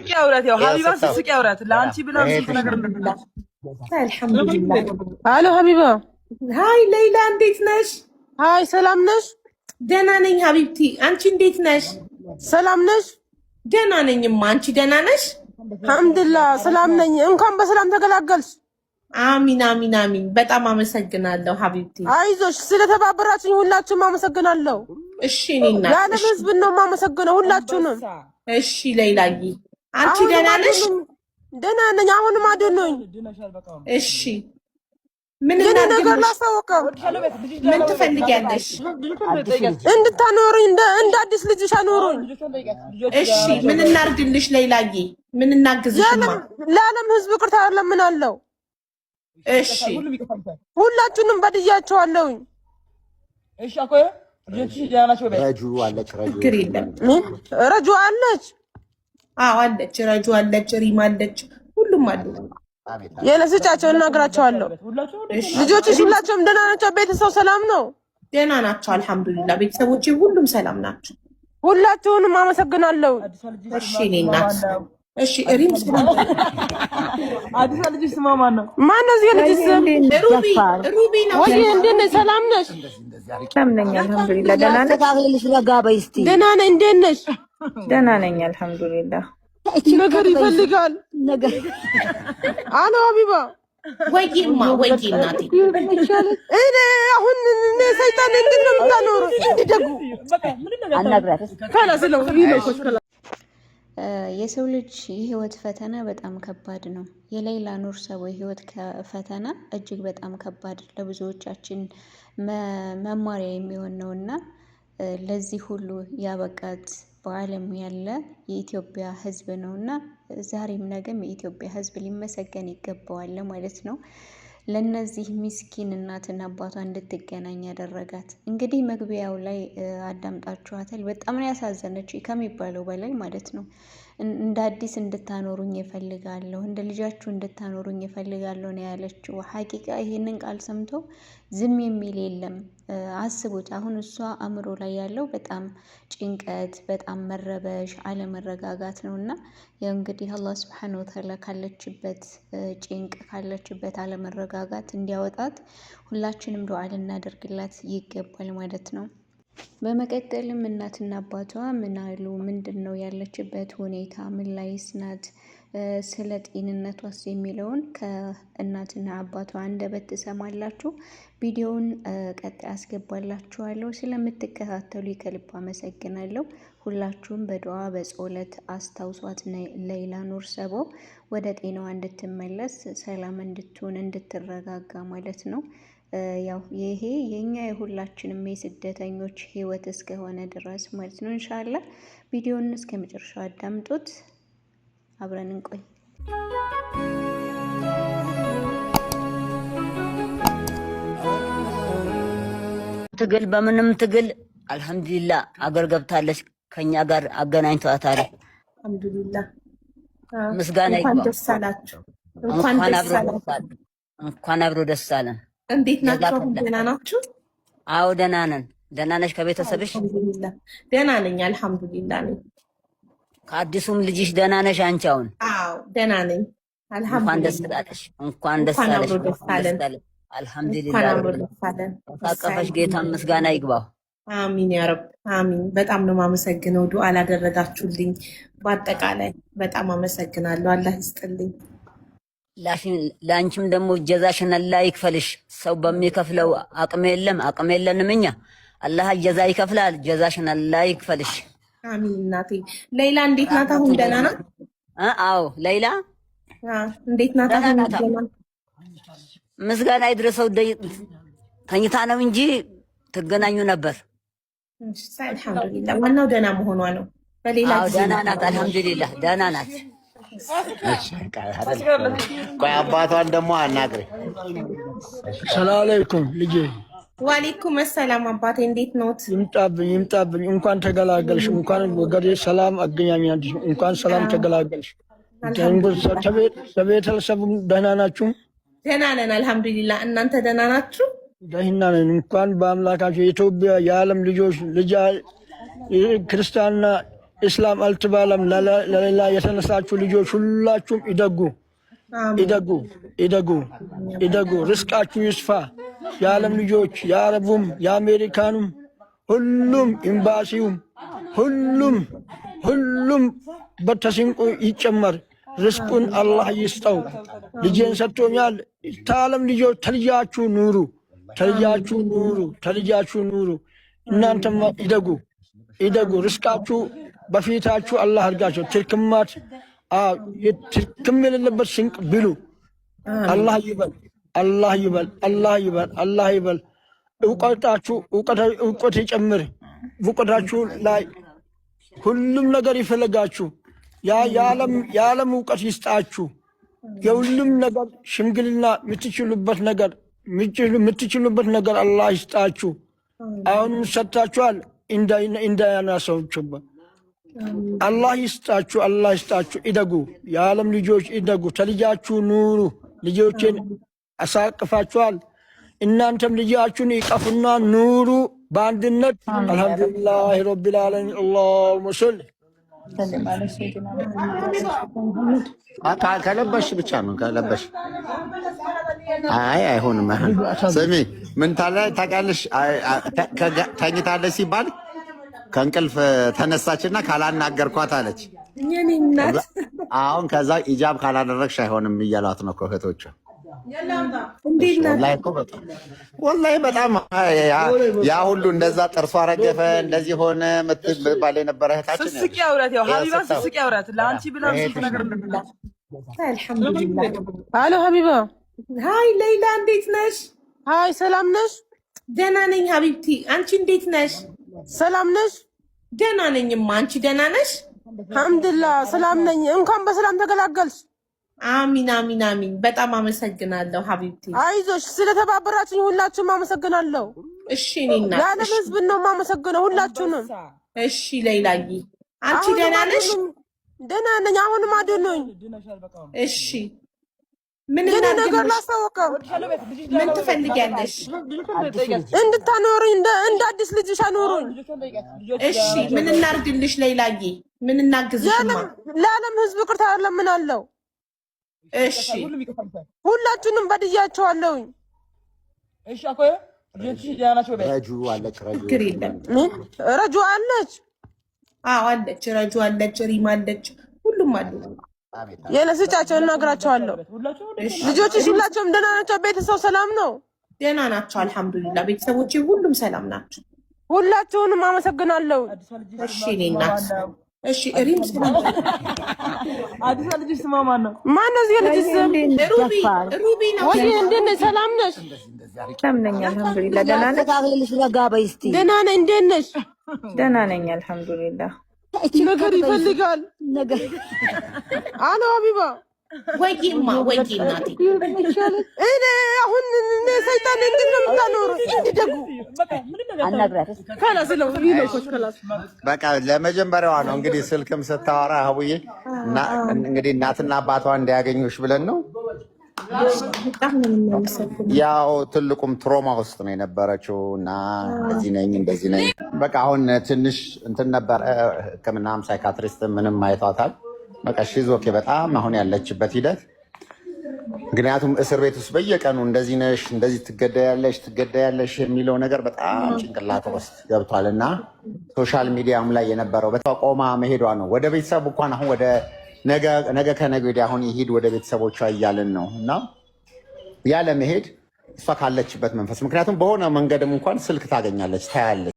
ስስቅ ያውራት ያው ሀቢባ ስስቅ ያውራት ለአንቺ ብላ ብዙ ነገር እንደምትላሽ አልሐምዱሊላህ። አሎ ሀቢባ ሃይ ሌይላ እንዴት ነሽ? ሃይ ሰላም ነሽ? ደህና ነኝ ሀቢብቲ። አንቺ እንዴት ነሽ? ሰላም ነሽ? ደህና ነኝማ። አንቺ ደህና ነሽ? አልሐምዱሊላህ ሰላም ነኝ። እንኳን በሰላም ተገላገልሽ። አሚን አሚን አሚን። በጣም አመሰግናለሁ ሀቢብቲ። አይዞሽ፣ ስለተባበራችሁኝ ሁላችሁም አመሰግናለሁ። እሺ እኔና የዓለም ህዝብ ነው የማመሰግነው ሁላችሁንም። እሺ ሌይላዬ አንቺ ደህና ነሽ? ደህና ነኝ። አሁንም አድኖኝ። እሺ ምን ነገር ላሳውቀው? ምን ትፈልጊያለሽ? እንድታኖሩኝ እንደ አዲስ ልጅሽ አኖሩኝ። እሺ ምን እናርግልሽ ሌይላዬ? ምን እናግዝሽማ? ለዓለም ህዝብ ይቅርታ እለምናለሁ። እሺ ሁላችሁንም በድያቸዋለሁኝ። እሺ አኮ ረጁ አለች። ረጁ አለች። አዎ አለች። ረጁ አለች። ሪማ አለች። ሁሉም አሉ። የለስጫቸው እናግራቸዋለሁ። ልጆችሽ ሁላቸውም ደህና ናቸው? ቤተሰብ ሰላም ነው? ደህና ናቸው አልሐምዱሊላህ። ቤተሰቦቼ ሁሉም ሰላም ናቸው። ሁላችሁንም አመሰግናለሁ። እሺ እኔ እናት እሺ ሪም አዲስ ልጅ ስማ ማን ነው? እዚህ ልጅ ስም? ሩቢ ነው። ወይ እንዴት ነሽ? ሰላም ነሽ? ሰላም ነኝ አልሐምዱሊላህ። ደህና ነሽ? ደህና ነኝ። እንዴት ነሽ? ደህና ነኝ አልሐምዱሊላህ። ነገር ይፈልጋል ነገር። አሎ ሀቢባ ወይማ ወይ እናቴ እኔ አሁን ሰይጣን እንዴት ነው የምታኖረው? እንድደጉ አናግራት ካላስለው ይለኮስ ካላ የሰው ልጅ የህይወት ፈተና በጣም ከባድ ነው። የሌይላ ኑር ሰው የህይወት ፈተና እጅግ በጣም ከባድ ለብዙዎቻችን መማሪያ የሚሆን ነውና ለዚህ ሁሉ ያበቃት በዓለም ያለ የኢትዮጵያ ህዝብ ነውና ዛሬም ነገም የኢትዮጵያ ህዝብ ሊመሰገን ይገባዋል ማለት ነው። ለነዚህ ምስኪን እናትና አባቷ እንድትገናኝ ያደረጋት እንግዲህ መግቢያው ላይ አዳምጣችኋታል። በጣም ነው ያሳዘነች ከሚባለው በላይ ማለት ነው። እንደ አዲስ እንድታኖሩኝ ይፈልጋለሁ፣ እንደ ልጃችሁ እንድታኖሩኝ ይፈልጋለሁ ነው ያለችው። ሐቂቃ ይሄንን ቃል ሰምቶ ዝም የሚል የለም። አስቡት አሁን እሷ አእምሮ ላይ ያለው በጣም ጭንቀት፣ በጣም መረበሽ፣ አለመረጋጋት ነውና ያው እንግዲህ አላህ Subhanahu Wa Ta'ala ካለችበት ጭንቅ ካለችበት አለመረጋጋት እንዲያወጣት ሁላችንም ዱዓ ልናደርግላት ይገባል ማለት ነው። በመቀጠልም እናትና አባቷ ምን አሉ? ምንድነው ያለችበት ሁኔታ? ምን ላይስ ናት? ስለ ጤንነቷስ የሚለውን ከእናትና አባቷ አንደበት ትሰማላችሁ። ቪዲዮውን ቀጣይ አስገባላችኋለሁ። ስለምትከታተሉ ከልብ አመሰግናለሁ። ሁላችሁም በዱዓ በጸሎት አስታውሷት ሌይላ ኑር ሰቦ ወደ ጤናዋ እንድትመለስ ሰላም እንድትሆን እንድትረጋጋ ማለት ነው። ያው ይሄ የኛ የሁላችንም የስደተኞች ህይወት እስከሆነ ድረስ ማለት ነው። ኢንሻአላህ ቪዲዮውን እስከ መጨረሻው አዳምጡት። አብረን እንቆይ። ትግል በምንም ትግል አልሐምዱሊላህ አገር ገብታለች። ከኛ ጋር አገናኝቷታል። አልሐምዱሊላህ ምስጋና ይግባው። ደስ አላችሁ። እንኳን አብሮ ደስ አለን። እንዴት ናችሁ? ደህና ናችሁ? አዎ ደህና ነን። ደህና ነሽ? ከቤተሰብሽ? አልሐምዱሊላህ ደህና ነኝ አልሐምዱሊላህ ነኝ። ከአዲሱም ልጅሽ ደህና ነሽ አንቺ? አሁን አዎ ደህና ነኝ አልሐምዱሊላህ። እንኳን ደስ አለሽ። እንኳን ደስ አለሽ። አልሐምዱሊላህ ታቀፈሽ። ጌታ ምስጋና ይግባው። አሚን ያ ረብ አሚን። በጣም ነው የማመሰግነው ዱዓ ላደረጋችሁልኝ። በአጠቃላይ በጣም አመሰግናለሁ። አላህ ይስጥልኝ። ለአንቺም ደግሞ ጀዛሽን አላህ ይክፈልሽ። ሰው በሚከፍለው አቅም የለንም እኛ። አላህ ጀዛ ይከፍላል። ጀዛሽን አላህ ይክፈልሽ። አሚን እናቴ። ሌይላ እንዴት ናት አሁን? ደህና ናት? አዎ ሌይላ እንዴት ናት አሁን? ምስጋና ይድረሰው። ተኝታ ነው እንጂ ትገናኙ ነበር። አልሐምዱሊላህ ዋናው ደህና መሆኗ ነው። በሌላ ደህና ናት አልሐምዱሊላህ ደህና ናት። ቆይ አባቷን ደግሞ አናግሬ። ሰላም አለይኩም ልጄ። ወአለይኩም ሰላም አባቴ፣ እንዴት ኖት? ይምጣብኝ። እንኳን ተገላገልሽ። እንኳን ወገዴ ሰላም አገኛኛልሽ። እንኳን ሰላም ተገላገልሽ። ቤተሰቡ ደህና ናችሁ? ደህና ነን አልሐምዱሊላህ። እናንተ ደህና ናችሁ? ደህና ነን። እንኳን በአምላካችሁ የኢትዮጵያ የዓለም ልጆች ክርስቲያንና እስላም አልተባለም። ለሌላ የተነሳችሁ ልጆች ሁላችሁም ይደጉ ይደጉ ይደጉ ይደጉ። ርስቃችሁ ይስፋ። የዓለም ልጆች የአረቡም የአሜሪካኑም ሁሉም ኤምባሲውም ሁሉም በተስንቁ ይጨመር። ርስቁን አላህ ይስጠው። ልጄን ሰጥቶኛል። ከዓለም ልጆች ተልጃችሁ ኑሩ፣ ተልጃችሁ ኑሩ፣ ተልጃችሁ ኑሩ። እናንተማ ይደጉ ይደጉ። ርስቃችሁ በፊታችሁ አላህ አድርጋቸው። ትርክማት ትርክም የሌለበት ስንቅ ብሉ። አላህ ይበል፣ አላህ ይበል፣ አላህ ይበል፣ አላህ ይበል። እውቀታችሁ እውቀት ይጨምር። እውቀታችሁ ላይ ሁሉም ነገር ይፈለጋችሁ። የዓለም እውቀት ይስጣችሁ። የሁሉም ነገር ሽምግልና የምትችሉበት ነገር አላህ ይስጣችሁ። አሁንም ሰጥታችኋል። እንዳያናሰውችበት አላህ ይስጣችሁ፣ አላህ ይስጣችሁ። ይደጉ፣ የዓለም ልጆች ይደጉ። ተልጃችሁ ኑሩ። ልጆችን አሳቅፋችኋል። እናንተም ልጃችሁን ይቀፉና ኑሩ በአንድነት። አልሐምዱሊላህ ረቢል ዓለሚን። አላሁመ ሰሊ ከለበሽ ብቻ ነው ከለበሽ። አይ አይሆንም። ስሚ ምን ታውቂያለሽ? ተኝታለች ሲባል ከእንቅልፍ ተነሳችና ካላናገርኳት አለች። አሁን ከዛ ኢጃብ ካላደረግሽ አይሆንም እያሏት ነው እህቶቿ። ወላሂ በጣም ያ ሁሉ እንደዛ ጥርሷ ረገፈ እንደዚህ ሆነ ምትባል የነበረ እህታችን ስስቂ አውራት ያው ሀቢባ ስስቂ አውራት ለአንቺ ብላ ስንት ነገር እንደምላት። አልሐምዱሊላህ። አሎ ሀቢባ። ሃይ ሌይላ እንዴት ነሽ? ሃይ ሰላም ነሽ? ደህና ነኝ ሀቢብቲ። አንቺ እንዴት ነሽ? ሰላም ነሽ? ደህና ነኝማ። አንቺ ደህና ነሽ? አልሐምዱሊላህ ሰላም ነኝ። እንኳን በሰላም ተገላገልሽ። አሚን አሚን አሚን። በጣም አመሰግናለሁ ሀቢብቲ። አይዞሽ፣ ስለተባበራችሁኝ ሁላችሁም አመሰግናለሁ። እሺ እኔና የዓለም ህዝብ ነው የማመሰግነው ሁላችሁንም። እሺ ሌይላዬ አንቺ ደህና ነሽ? ደህና ነኝ። አሁንም አድኖኝ። እሺ ምን ነገር ላስታውቀው። ምን ትፈልጊያለሽ? እንድታኖሩኝ እንደ አዲስ ልጅሽ አኖሩኝ። እሺ ምን እናርግልሽ ሌይላዬ? ምን እናግዝሽማ? ለዓለም ህዝብ ይቅርታ ለምናለሁ። እሺ ሁላችሁንም በድያቸዋለሁኝ። እሺ አኮ ረጁ አለች። ረጁ አለች። አዎ አለች። ረጁ አለች። ሪማ አለች። ሁሉም አሉ። የነስጫቸው እናግራቸዋለሁ። ልጆችሽ ሁላቸውም ደህና ናቸው? ቤተሰብ ሰላም ነው? ደህና ናቸው አልሐምዱሊላህ። ቤተሰቦቼ ሁሉም ሰላም ናቸው። ሁላችሁንም አመሰግናለሁ። እሺ እኔ እናት እሺ ሪም አዲስ ልጅ ስማ ማን ነው? ማን ነው እዚህ ልጅ ስም? ሩቢ ነው። ወይ እንዴት ነሽ? ሰላም ነሽ? ሰላም ነኝ አልሐምዱሊላህ። ደህና ነሽ? ታግልሽ ረጋ በይ እስቲ። ደህና ነኝ። እንዴት ነሽ? ደህና ነኝ አልሐምዱሊላህ። ነገር ይፈልጋል ነገር። አሎ ሀቢባ። ወይማ ወይ እናቴ እኔ አሁን ሰይጣን እንዴት ነው የምታኖረው? እንዲደጉ አናግራት ካላስ ነው ይሎኮች ካላስ በቃ ለመጀመሪያዋ ነው እንግዲህ ስልክም ስታወራ አቡዬ እንግዲህ እናትና አባቷ እንዲያገኙሽ ብለን ነው። ያው ትልቁም ትሮማ ውስጥ ነው የነበረችው እና እንደዚህ ነኝ በቃ አሁን ትንሽ እንትን ነበር። ሕክምናም ሳይካትሪስት ምንም አይቷታል። በቃ ሺዝ ኦኬ በጣም አሁን ያለችበት ሂደት። ምክንያቱም እስር ቤት ውስጥ በየቀኑ እንደዚህ ነሽ እንደዚህ ትገዳያለሽ የሚለው ነገር በጣም ጭንቅላት ውስጥ ገብቷል እና ሶሻል ሚዲያም ላይ የነበረው በተቆማ መሄዷ ነው። ወደ ቤተሰብ እንኳን አሁን ወደ ነገ ከነገ ወዲያ አሁን ይሄድ ወደ ቤተሰቦቿ እያልን ነው እና ያለ መሄድ እሷ ካለችበት መንፈስ ምክንያቱም በሆነ መንገድም እንኳን ስልክ ታገኛለች ታያለች።